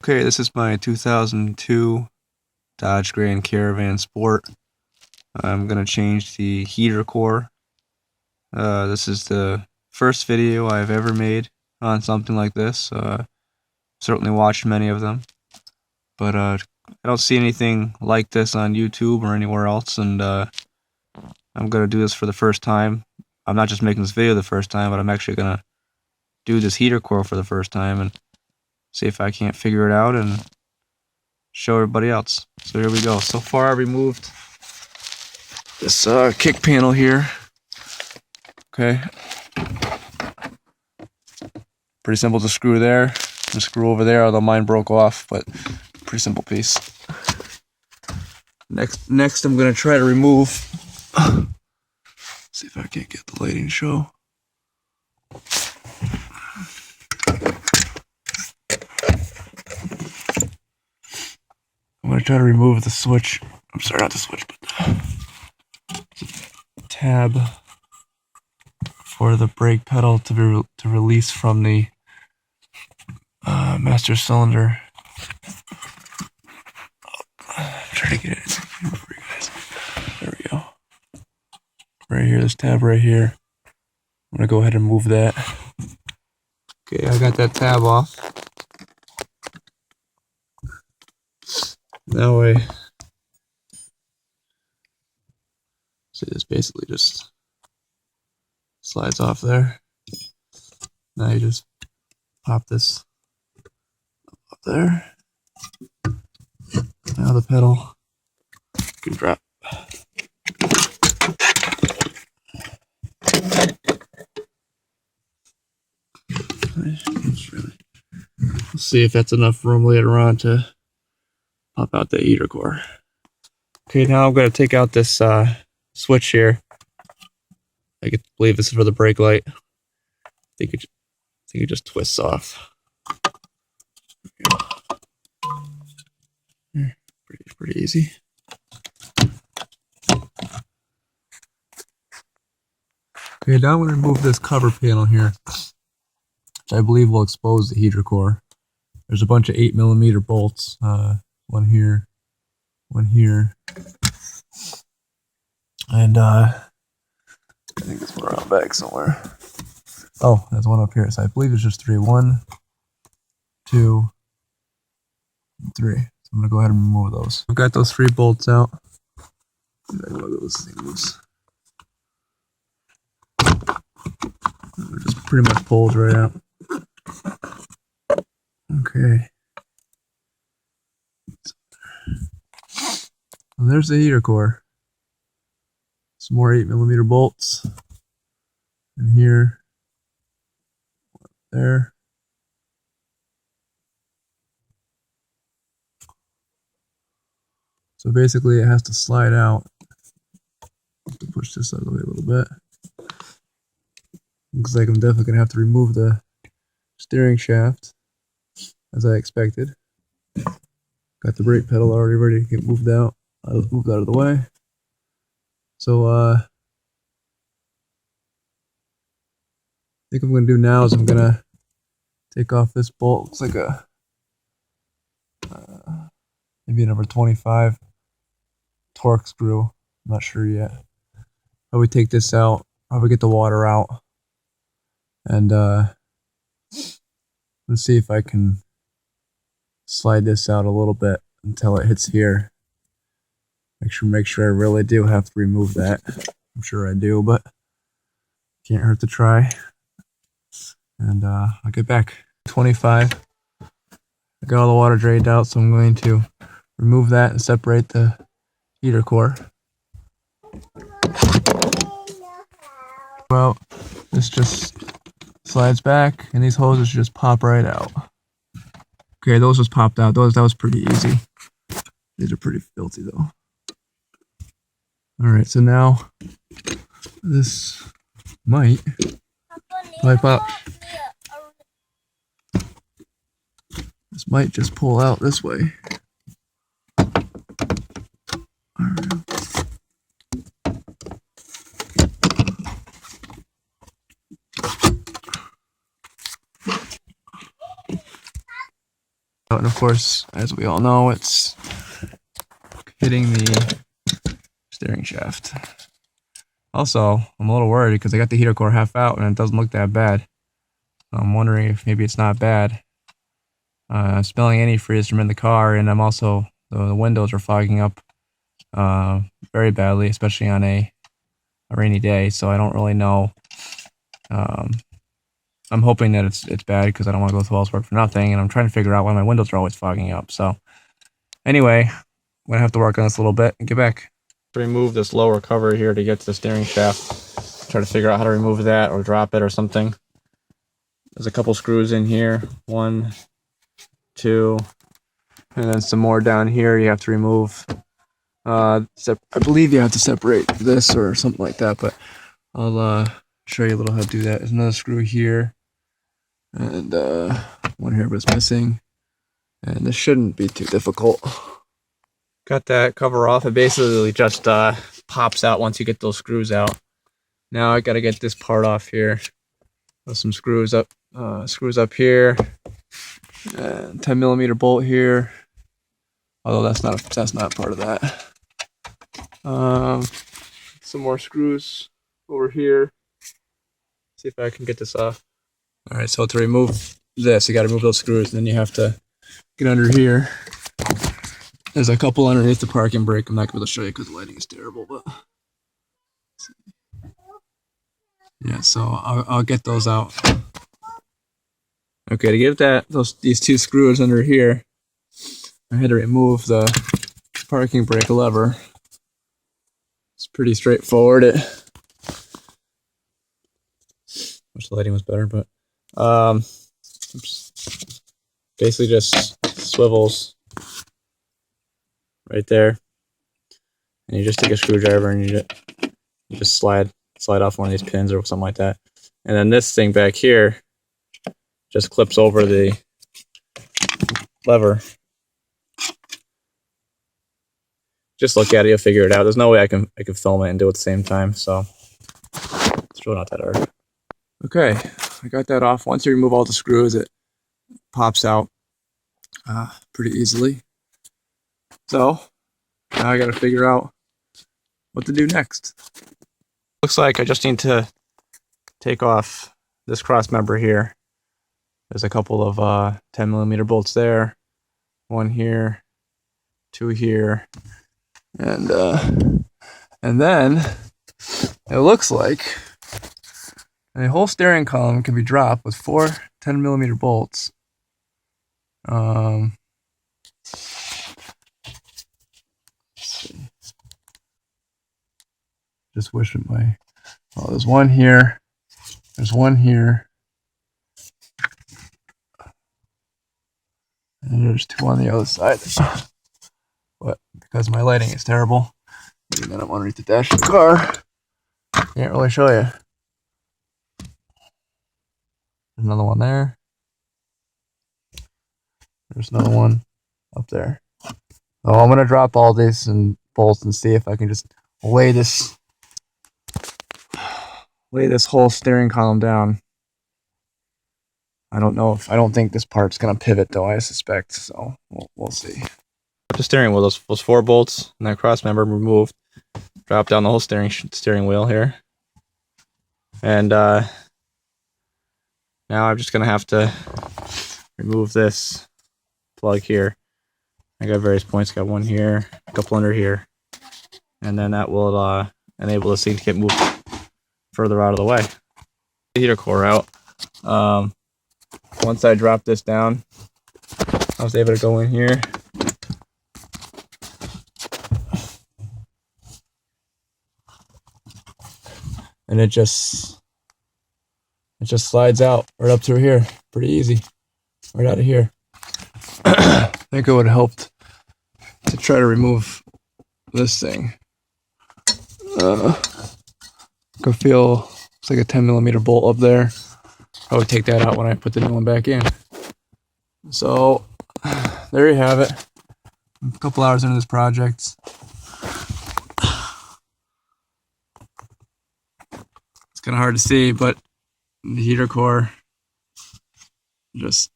Okay, this is my 2002 Dodge Grand Caravan Sport. I'm going to change the heater core. This is the first video I've ever made on something like this. Certainly watched many of them, but I don't see anything like this on YouTube or anywhere else, and I'm going to do this for the first time. I'm not just making this video the first time, but I'm actually going to do this heater core for the first time and see if I can't figure it out and show everybody else. So here we go. So far I removed this kick panel here. Okay. Pretty simple to screw there. And screw over there, although mine broke off, but pretty simple piece. Next I'm gonna try to remove, see if I can't get the lighting to show. I'm going to try to remove the switch. I'm sorry, not the switch, but the tab for the brake pedal to release from the master cylinder. Try to get it for you guys. There we go. Right here, this tab right here. I'm going to go ahead and move that. Okay, I got that tab off. That way, see, this basically just slides off there. Now you just pop this up there. Now the pedal can drop. Let's see if that's enough room later on to pop out the heater core. Okay, now I'm going to take out this switch here. I believe this is for the brake light. I think it just twists off. Pretty easy. Okay, now I'm going to remove this cover panel here, which I believe will expose the heater core. There's a bunch of 8mm bolts. One here, and I think it's around back somewhere. Oh, there's one up here. So I believe it's just three. 1, 2, 3. So I'm gonna go ahead and remove those. I've got those 3 bolts out. One of those things just pretty much pulls right out. Okay. Well, there's the heater core. Some more 8mm bolts. And here. There. So basically it has to slide out. Have to push this out of the way a little bit. Looks like I'm definitely going to have to remove the steering shaft, as I expected. Got the brake pedal already ready to get moved out of the way. So I think what I'm going to do now is I'm going to take off this bolt. Looks like a maybe a number 25 torque screw. I'm not sure yet. Probably take this out, probably get the water out, and let's see if I can slide this out a little bit until it hits here. Make sure I really do have to remove that. I'm sure I do, but can't hurt to try. And I'll get back. 25. I got all the water drained out, so I'm going to remove that and separate the heater core. Well, this just slides back, and these hoses just pop right out. Okay, those just popped out. That was pretty easy. These are pretty filthy though. Alright, so now this might pipe out. This might just pull out this way. and of course, as we all know, it's hitting the steering shaft. Also, I'm a little worried because I got the heater core half out and it doesn't look that bad. I'm wondering if maybe it's not bad. I'm smelling antifreeze from in the car, and I'm also, the windows are fogging up very badly, especially on a rainy day, so I don't really know. I'm hoping that it's bad because I don't want to go through all this work for nothing, and I'm trying to figure out why my windows are always fogging up. So anyway, I'm going to have to work on this a little bit and get back. Remove this lower cover here to get to the steering shaft. Try to figure out how to remove that or drop it or something. There's a couple screws in here. 1, 2, and then some more down here you have to remove. I believe you have to separate this or something like that, but I'll show you a little how to do that. There's another screw here, and one here was missing, and this shouldn't be too difficult. Got that cover off. It basically just pops out once you get those screws out. Now I gotta get this part off here. There's some screws up here, and 10mm bolt here. Although that's not part of that. Some more screws over here. See if I can get this off. All right, so to remove this, you got to remove those screws, and then you have to get under here. There's a couple underneath the parking brake. I'm not going to be able to show you because the lighting is terrible, but yeah. So I'll get those out. Okay, to get these 2 screws under here, I had to remove the parking brake lever. It's pretty straightforward. Wish the lighting was better, but basically just swivels right there, and you just take a screwdriver and you just slide off one of these pins or something like that, and then this thing back here just clips over the lever. Just look at it, you'll figure it out. There's no way I can film it and do it at the same time, so it's really not that hard. Okay, I got that off. Once you remove all the screws, it pops out pretty easily. So now I got to figure out what to do next. Looks like I just need to take off this cross member here. There's a couple of 10mm bolts there, 1 here, 2 here, and then it looks like a whole steering column can be dropped with 4 10mm bolts. Let's see. Just wishing there's 1 here, there's 1 here, and there's 2 on the other side. But because my lighting is terrible, and then I'm underneath the dash of the car, can't really show you. There's another one there. There's another one up there. So I'm gonna drop all these and bolts and see if I can just lay this whole steering column down. I don't think this part's gonna pivot though, I suspect, so we'll see. The steering wheel, those 4 bolts and that cross member removed. Drop down the whole steering wheel here. And now I'm just gonna have to remove this plug here. I got various points, got 1 here, a couple under here, and then that will enable this thing to get moved further out of the way. The heater core out. Once I dropped this down, I was able to go in here and it just slides out right up through here, pretty easy, right out of here. I think it would have helped to try to remove this thing. Could feel it's like a 10mm bolt up there. I would take that out when I put the new one back in. So there you have it. A couple hours into this project. It's kind of hard to see, but the heater core just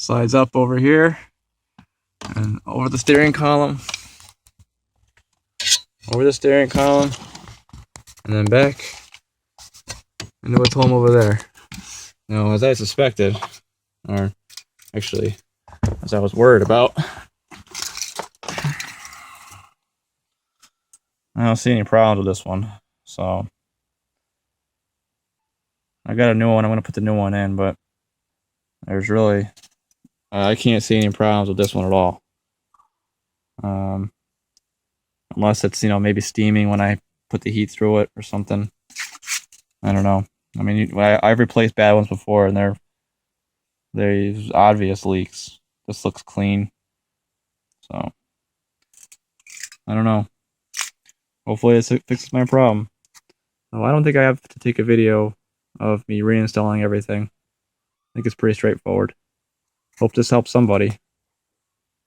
Slides up over here and over the steering column, over the steering column, and then back into its home over there. Now, as I suspected, or actually, as I was worried about, I don't see any problems with this one. So I got a new one. I'm going to put the new one in, but there's really, I can't see any problems with this one at all. Unless it's, maybe steaming when I put the heat through it or something. I don't know. I mean, I've replaced bad ones before, and there's obvious leaks. This looks clean. So I don't know. Hopefully this fixes my problem. Well, I don't think I have to take a video of me reinstalling everything. I think it's pretty straightforward. Hope this helps somebody.